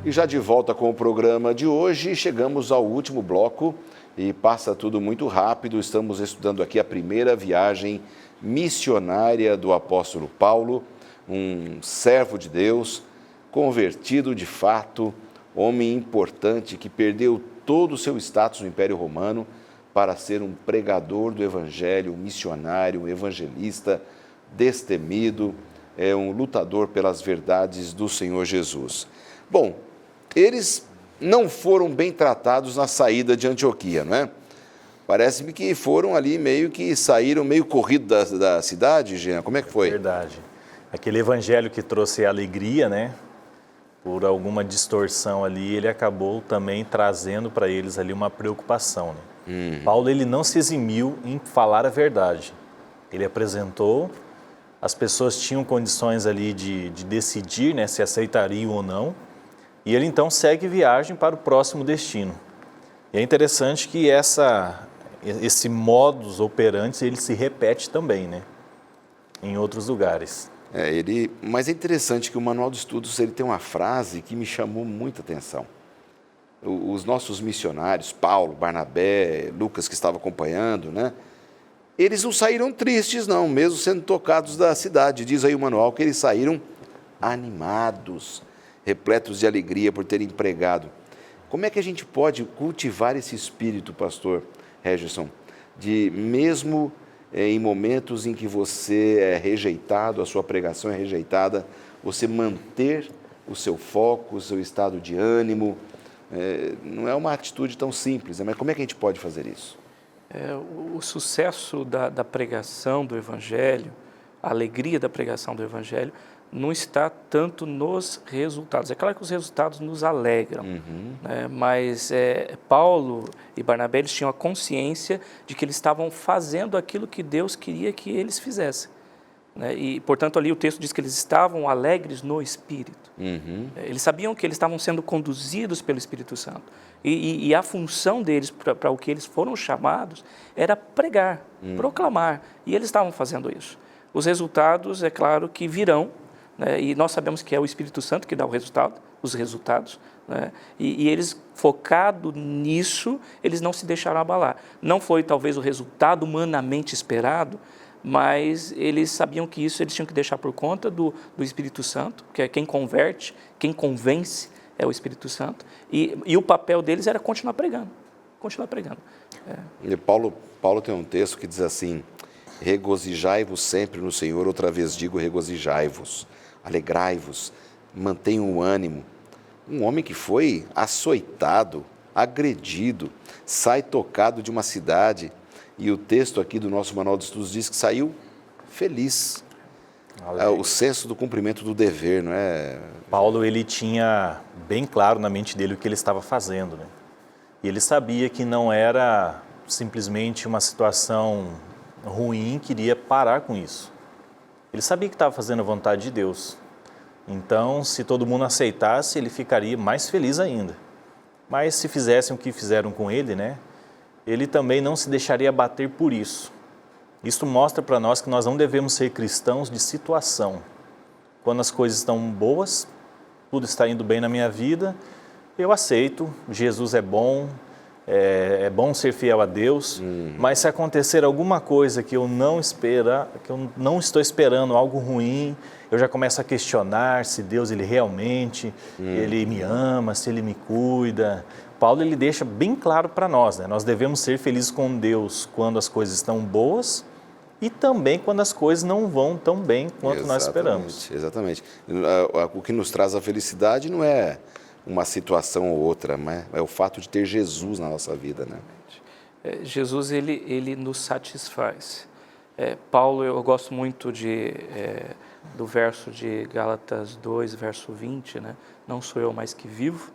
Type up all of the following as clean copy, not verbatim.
E já de volta com o programa de hoje, chegamos ao último bloco e passa tudo muito rápido. Estamos estudando aqui a primeira viagem missionária do apóstolo Paulo, um servo de Deus, convertido de fato, homem importante que perdeu todo o seu status no Império Romano para ser um pregador do Evangelho, um missionário, um evangelista destemido, um lutador pelas verdades do Senhor Jesus. Bom, eles não foram bem tratados na saída de Antioquia, não é? Parece-me que foram ali meio que saíram meio corrido da cidade, Jean. Como é que foi? Verdade. Aquele evangelho que trouxe alegria, né? Por alguma distorção ali, ele acabou também trazendo para eles ali uma preocupação, né? Paulo, ele não se eximiu em falar a verdade. Ele apresentou, as pessoas tinham condições ali de decidir, né, se aceitariam ou não, e ele então segue viagem para o próximo destino. E é interessante que esse modus operandi, ele se repete também, né, em outros lugares. Mas é interessante que o Manual de Estudos ele tem uma frase que me chamou muita atenção. Os nossos missionários, Paulo, Barnabé, Lucas, que estava acompanhando, né? Eles não saíram tristes, não, mesmo sendo tocados da cidade. Diz aí o manual que eles saíram animados, repletos de alegria por terem pregado. Como é que a gente pode cultivar esse espírito, pastor Regerson, de mesmo em momentos em que você é rejeitado, a sua pregação é rejeitada, você manter o seu foco, o seu estado de ânimo? Não é uma atitude tão simples, mas como é que a gente pode fazer isso? O sucesso da pregação do Evangelho, a alegria da pregação do Evangelho, não está tanto nos resultados. É claro que os resultados nos alegram, né? Mas Paulo e Barnabé eles tinham a consciência de que eles estavam fazendo aquilo que Deus queria que eles fizessem, né? E, portanto, ali o texto diz que eles estavam alegres no Espírito. Eles sabiam que eles estavam sendo conduzidos pelo Espírito Santo. E a função deles, para o que eles foram chamados, era pregar, proclamar. E eles estavam fazendo isso. Os resultados, é claro, que virão, né? E nós sabemos que é o Espírito Santo que dá os resultados, né? E eles, focados nisso, eles não se deixaram abalar. Não foi, talvez, o resultado humanamente esperado, mas eles sabiam que isso eles tinham que deixar por conta do Espírito Santo, que é quem converte, quem convence é o Espírito Santo, e o papel deles era continuar pregando. E Paulo tem um texto que diz assim: regozijai-vos sempre no Senhor, outra vez digo regozijai-vos, alegrai-vos, mantenham o ânimo. Um homem que foi açoitado, agredido, sai tocado de uma cidade, e o texto aqui do nosso Manual de Estudos diz que saiu feliz. O senso do cumprimento do dever, não é? Paulo, ele tinha bem claro na mente dele o que ele estava fazendo, né? E ele sabia que não era simplesmente uma situação ruim que iria parar com isso. Ele sabia que estava fazendo a vontade de Deus. Então, se todo mundo aceitasse, ele ficaria mais feliz ainda. Mas se fizessem o que fizeram com ele, né? Ele também não se deixaria abater por isso. Isso mostra para nós que nós não devemos ser cristãos de situação. Quando as coisas estão boas, tudo está indo bem na minha vida, eu aceito, Jesus é bom ser fiel a Deus, mas se acontecer alguma coisa que eu não estou esperando, algo ruim, eu já começo a questionar se Deus ele realmente ele me ama, se ele me cuida. Paulo ele deixa bem claro para nós, né? Nós devemos ser felizes com Deus quando as coisas estão boas e também quando as coisas não vão tão bem quanto nós esperamos. Exatamente. O que nos traz a felicidade não é uma situação ou outra, mas é o fato de ter Jesus na nossa vida, né? Jesus ele nos satisfaz. Paulo, eu gosto muito do verso de Gálatas 2, verso 20, né? Não sou eu mais que vivo,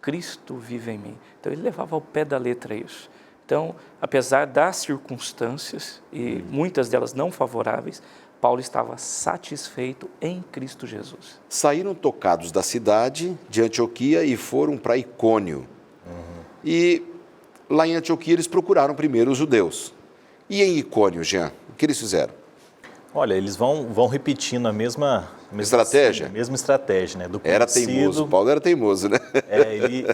Cristo vive em mim. Então ele levava ao pé da letra isso. Então, apesar das circunstâncias, e muitas delas não favoráveis, Paulo estava satisfeito em Cristo Jesus. Saíram tocados da cidade de Antioquia e foram para Icônio. E lá em Antioquia eles procuraram primeiro os judeus. E em Icônio, Jean, o que eles fizeram? Olha, eles vão repetindo a mesma Estratégia? Mesma estratégia, né? Do Era conhecido, teimoso, Paulo era teimoso, né?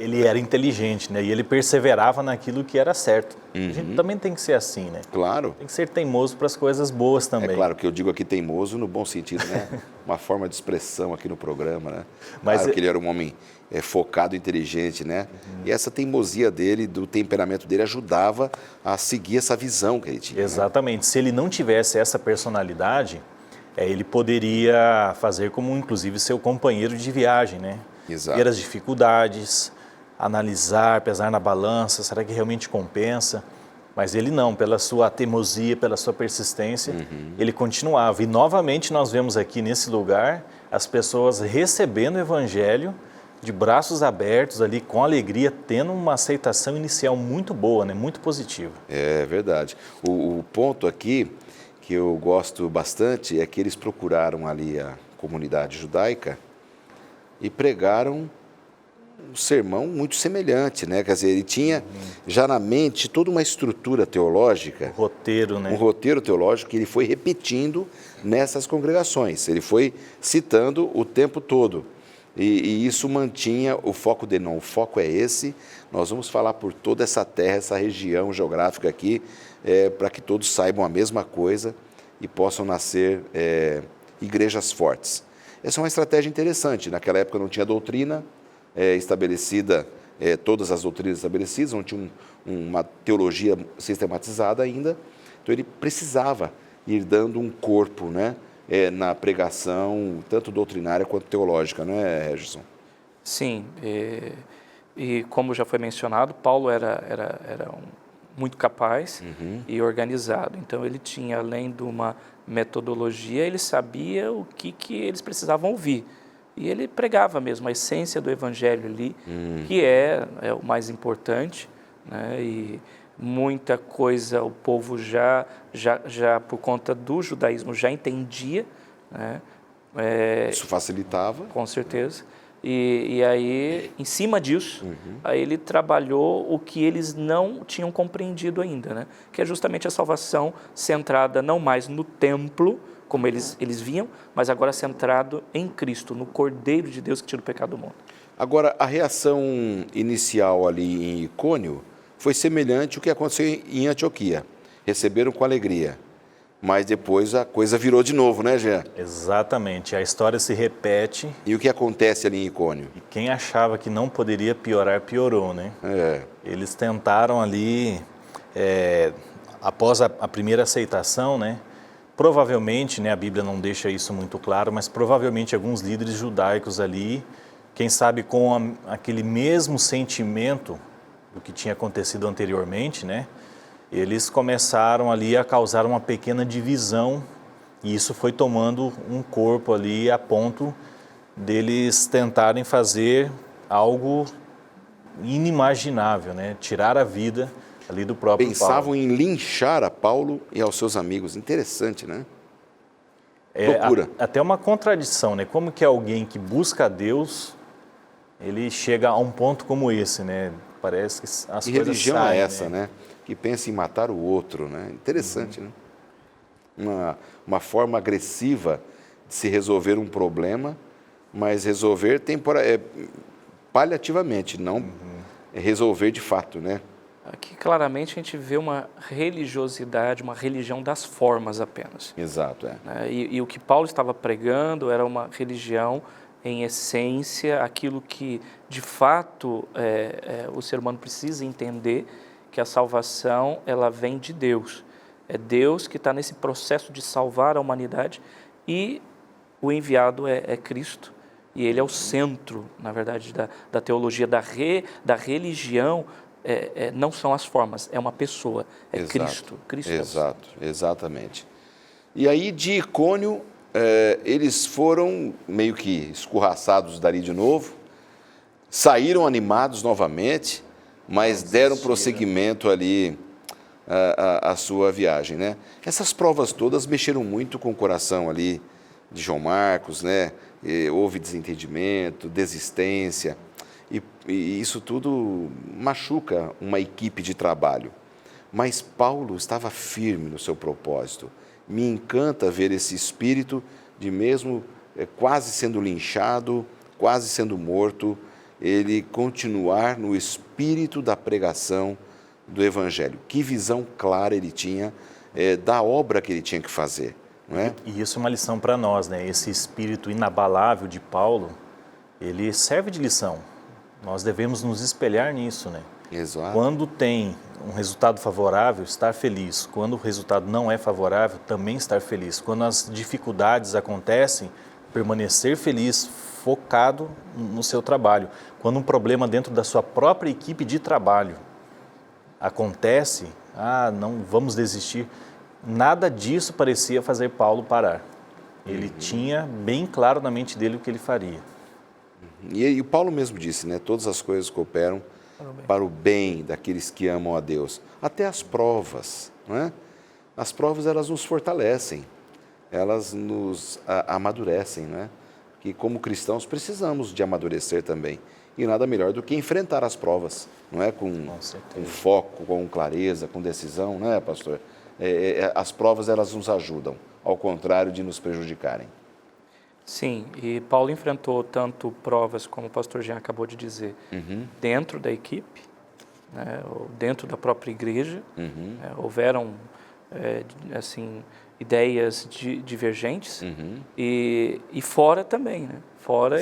Ele era inteligente, né? E ele perseverava naquilo que era certo. A gente também tem que ser assim, né? Claro. Tem que ser teimoso para as coisas boas também. É claro que eu digo aqui teimoso no bom sentido, né? Uma forma de expressão aqui no programa, né? Mas claro que ele era um homem focado, inteligente, né? E essa teimosia dele, do temperamento dele, ajudava a seguir essa visão que ele tinha. Exatamente. Né? Se ele não tivesse essa personalidade, ele poderia fazer como, inclusive, seu companheiro de viagem, né? Exato. Ver as dificuldades, analisar, pesar na balança, será que realmente compensa? Mas ele não, pela sua teimosia, pela sua persistência, ele continuava. E novamente nós vemos aqui nesse lugar as pessoas recebendo o Evangelho de braços abertos ali, com alegria, tendo uma aceitação inicial muito boa, né? Muito positiva. É verdade. O ponto aqui que eu gosto bastante é que eles procuraram ali a comunidade judaica e pregaram um sermão muito semelhante, né? Quer dizer, ele tinha já na mente toda uma estrutura teológica, Roteiro, né? um roteiro teológico que ele foi repetindo nessas congregações. Ele foi citando o tempo todo. E isso mantinha o foco dele. Não, o foco é esse, nós vamos falar por toda essa terra, essa região geográfica aqui, para que todos saibam a mesma coisa e possam nascer igrejas fortes. Essa é uma estratégia interessante. Naquela época não tinha doutrina estabelecida, todas as doutrinas estabelecidas, não tinha uma teologia sistematizada ainda, então ele precisava ir dando um corpo, né? Na pregação, tanto doutrinária quanto teológica, não é, Regerson? Sim, e como já foi mencionado, Paulo era muito capaz e organizado. Então ele tinha, além de uma metodologia, ele sabia o que eles precisavam ouvir. E ele pregava mesmo a essência do Evangelho ali, que é o mais importante, né? E muita coisa o povo já por conta do judaísmo já entendia, né? Isso facilitava. Com certeza. E aí, em cima disso, aí ele trabalhou o que eles não tinham compreendido ainda, né? Que é justamente a salvação centrada não mais no templo, como eles viam, mas agora centrado em Cristo, no Cordeiro de Deus que tira o pecado do mundo. Agora, a reação inicial ali em Icônio foi semelhante ao que aconteceu em Antioquia. Receberam com alegria, mas depois a coisa virou de novo, né, Jean? Exatamente, a história se repete. E o que acontece ali em Icônio? E quem achava que não poderia piorar, piorou, né? Eles tentaram ali, após a primeira aceitação, né? Provavelmente, né, a Bíblia não deixa isso muito claro, mas provavelmente alguns líderes judaicos ali, quem sabe com aquele mesmo sentimento do que tinha acontecido anteriormente, né? Eles começaram ali a causar uma pequena divisão e isso foi tomando um corpo ali a ponto deles tentarem fazer algo inimaginável, né? Tirar a vida ali do próprio Pensavam Paulo. em linchar a Paulo e aos seus amigos. Interessante, né? Loucura. Até uma contradição, né? Como que alguém que busca a Deus, ele chega a um ponto como esse, né? Parece que as coisas saem. Que religião é essa, né? Que pensa em matar o outro, né? Interessante, né? Uma forma agressiva de se resolver um problema, mas resolver paliativamente, não resolver de fato, né? Aqui claramente a gente vê uma religiosidade, uma religião das formas apenas. Exato, E o que Paulo estava pregando era uma religião em essência, aquilo que de fato o ser humano precisa entender, que a salvação ela vem de Deus. É Deus que está nesse processo de salvar a humanidade e o enviado é Cristo. E ele é o centro, na verdade, da teologia, da religião. Não são as formas, é uma pessoa, Exato. Cristo. Exato, exatamente. E aí de Icônio, eles foram meio que escorraçados dali de novo, saíram animados novamente, mas deram prosseguimento ali à sua viagem, né? Essas provas todas mexeram muito com o coração ali de João Marcos, né? Houve desentendimento, desistência, e isso tudo machuca uma equipe de trabalho. Mas Paulo estava firme no seu propósito. Me encanta ver esse espírito de mesmo quase sendo linchado, quase sendo morto, ele continuar no espírito da pregação do Evangelho. Que visão clara ele tinha da obra que ele tinha que fazer, não é? E isso é uma lição para nós, né? Esse espírito inabalável de Paulo, ele serve de lição. Nós devemos nos espelhar nisso, né? Exato. Quando tem um resultado favorável, estar feliz. Quando o resultado não é favorável, também estar feliz. Quando as dificuldades acontecem, permanecer feliz, focado no seu trabalho. Quando um problema dentro da sua própria equipe de trabalho acontece, não vamos desistir. Nada disso parecia fazer Paulo parar. Ele tinha bem claro na mente dele o que ele faria. E o Paulo mesmo disse, né? Todas as coisas cooperam para o bem daqueles que amam a Deus. Até as provas, não é? As provas, elas nos fortalecem, elas nos amadurecem, não é? Que como cristãos precisamos de amadurecer também. E nada melhor do que enfrentar as provas, não é? Com foco, com clareza, com decisão, não é, pastor? As provas, elas nos ajudam, ao contrário de nos prejudicarem. Sim, e Paulo enfrentou tanto provas, como o pastor Jean acabou de dizer, dentro da equipe, né, ou dentro da própria igreja. Houveram, assim, ideias divergentes, e fora também, né? Fora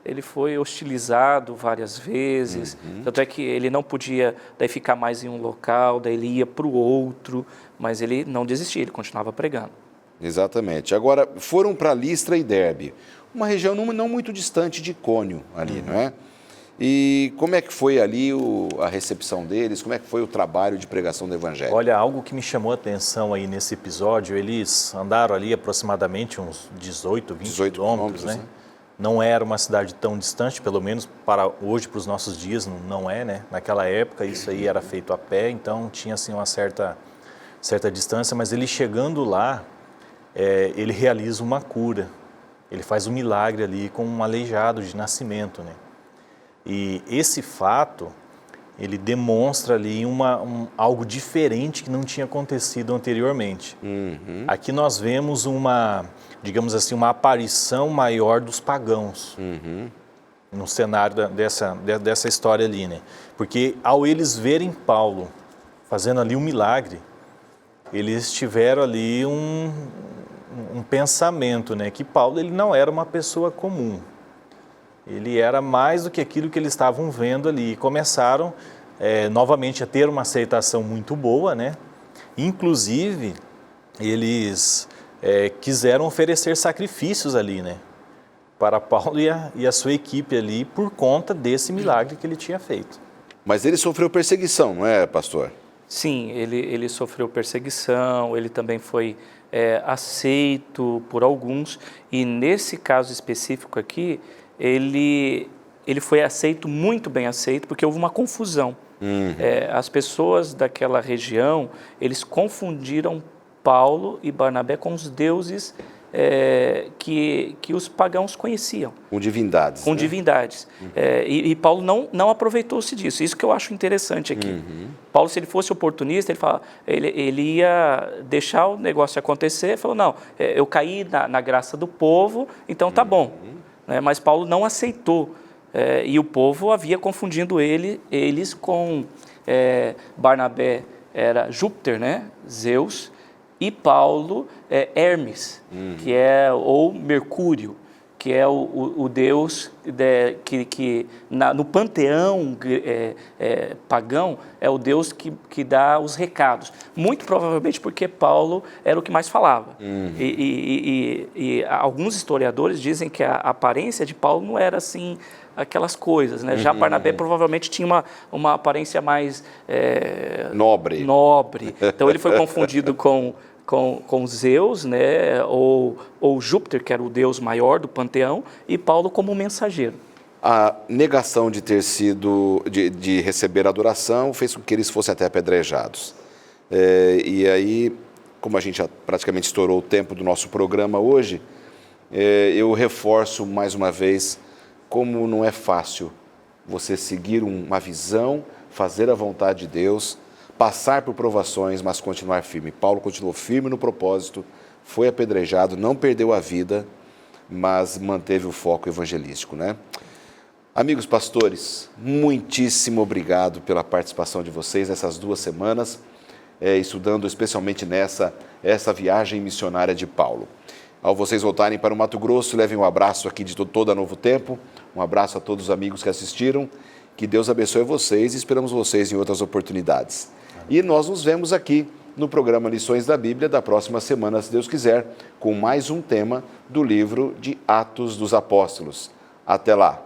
ele foi hostilizado várias vezes, tanto é que ele não podia daí ficar mais em um local, daí ele ia para o outro, mas ele não desistia, ele continuava pregando. Exatamente. Agora, foram para Listra e Derbe, uma região não muito distante de Icônio ali, não é? E como é que foi ali a recepção deles? Como é que foi o trabalho de pregação do Evangelho? Olha, algo que me chamou a atenção aí nesse episódio, eles andaram ali aproximadamente uns 18 quilômetros, né? Não era uma cidade tão distante, pelo menos para hoje, para os nossos dias, não é, né? Naquela época isso aí era feito a pé, então tinha assim uma certa distância, mas ele chegando lá, ele realiza uma cura, ele faz um milagre ali com um aleijado de nascimento, né? E esse fato, ele demonstra ali algo diferente que não tinha acontecido anteriormente. Aqui nós vemos digamos assim, uma aparição maior dos pagãos no cenário dessa história ali, né? Porque ao eles verem Paulo fazendo ali um milagre, eles tiveram ali um pensamento, né? Que Paulo, ele não era uma pessoa comum. Ele era mais do que aquilo que eles estavam vendo ali. E começaram novamente a ter uma aceitação muito boa, né? Inclusive, eles quiseram oferecer sacrifícios ali, né? Para Paulo e a sua equipe ali, por conta desse milagre que ele tinha feito. Mas ele sofreu perseguição, não é, pastor? Sim, ele sofreu perseguição, ele também foi aceito por alguns, e nesse caso específico aqui, ele foi aceito, muito bem aceito, porque houve uma confusão. As pessoas daquela região, eles confundiram Paulo e Barnabé com os deuses que os pagãos conheciam. Com divindades. Com divindades. E Paulo não aproveitou-se disso. Isso que eu acho interessante aqui. Paulo, se ele fosse oportunista, ele ia deixar o negócio acontecer, falou, não, eu caí na graça do povo, então tá bom. Mas Paulo não aceitou. E o povo havia confundindo eles com Barnabé era Júpiter, né? Zeus, e Paulo Hermes, que ou Mercúrio, que é o deus que no panteão pagão é o deus que dá os recados. Muito provavelmente porque Paulo era o que mais falava. E alguns historiadores dizem que a aparência de Paulo não era assim aquelas coisas, né? Já Barnabé provavelmente tinha uma aparência mais nobre. Então ele foi confundido com Zeus, né, ou Júpiter, que era o deus maior do panteão, e Paulo como mensageiro. A negação de ter sido, de receber adoração, fez com que eles fossem até apedrejados. E aí, como a gente já praticamente estourou o tempo do nosso programa hoje, eu reforço mais uma vez como não é fácil você seguir uma visão, fazer a vontade de Deus, passar por provações, mas continuar firme. Paulo continuou firme no propósito, foi apedrejado, não perdeu a vida, mas manteve o foco evangelístico, né? Amigos pastores, muitíssimo obrigado pela participação de vocês nessas 2 semanas, estudando especialmente essa viagem missionária de Paulo. Ao vocês voltarem para o Mato Grosso, levem um abraço aqui de toda Novo Tempo, um abraço a todos os amigos que assistiram, que Deus abençoe vocês e esperamos vocês em outras oportunidades. E nós nos vemos aqui no programa Lições da Bíblia da próxima semana, se Deus quiser, com mais um tema do livro de Atos dos Apóstolos. Até lá!